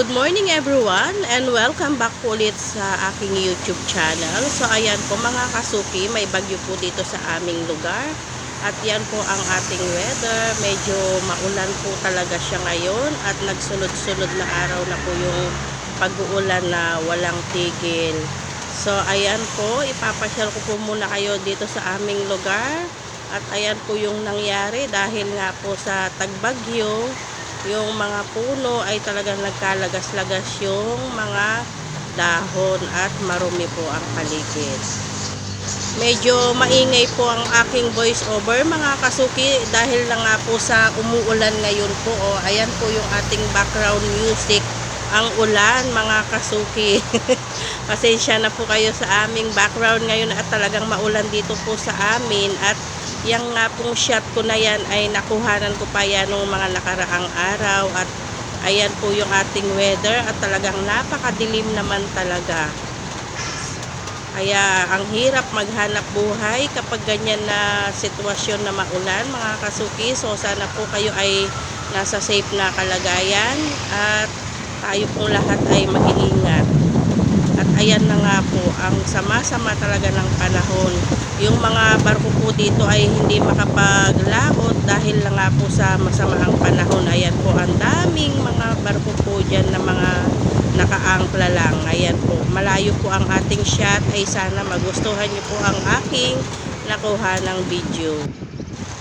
Good morning everyone and welcome back po ulit sa aking YouTube channel. So ayan po mga kasuki, may bagyo po dito sa aming lugar. At yan po ang ating weather. Medyo maulan po talaga siya ngayon at nagsunod-sunod na araw na po yung pag-uulan na walang tigil. So ayan po, ipapasyal ko po muna kayo dito sa aming lugar. At ayan po yung nangyari dahil nga po sa tagbagyo. Yung mga puno ay talagang nagkalagas-lagas yung mga dahon at marumi po ang paligid. Medyo maingay po ang aking voice over mga kasuki dahil lang nga po sa umuulan ngayon po. Ayan po yung ating background music, ang ulan mga kasuki. Pasensya na po kayo sa aming background ngayon at talagang maulan dito po sa amin. At yang nga pong shot ko na yan ay nakuhanan ko pa yan ng mga nakaraang araw. At ayan po yung ating weather at talagang napakadilim naman talaga. Kaya ang hirap maghanap buhay kapag ganyan na sitwasyon na maulan mga kasuki. So sana po kayo ay nasa safe na kalagayan at tayo pong lahat ay mag-iingat. At ayan na nga po, ang sama-sama talaga ng panahon. Yung mga barko po dito ay hindi makapaglaot dahil lang nga po sa masamaang panahon. Ayan po, ang daming mga barko po dyan na mga nakaangkla lang. Ayan po, malayo po ang ating shot. Ay sana magustuhan nyo po ang aking nakuha ng video.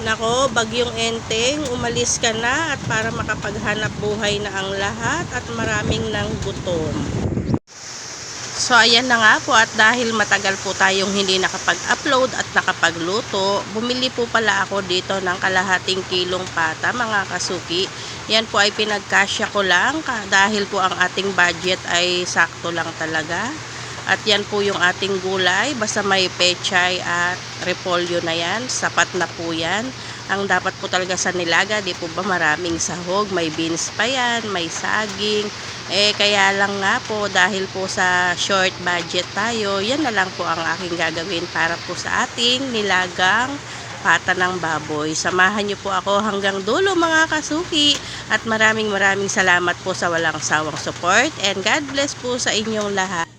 Nako, bagyong Enteng, umalis ka na at para makapaghanap buhay na ang lahat at maraming nang gutom. So ayan na nga po, at dahil matagal po tayong hindi nakapag-upload at nakapagluto, bumili po pala ako dito ng kalahating kilong pata mga kasuki. Yan po ay pinagkasya ko lang dahil po ang ating budget ay sakto lang talaga. At yan po yung ating gulay, basta may pechay at repolyo na yan, sapat na po yan. Ang dapat po talaga sa nilaga, di po ba maraming sahog, may beans pa yan, may saging. Kaya lang nga po, dahil po sa short budget tayo, yan na lang po ang aking gagawin para po sa ating nilagang pata ng baboy. Samahan niyo po ako hanggang dulo mga kasuki. At maraming salamat po sa walang sawang support. And God bless po sa inyong lahat.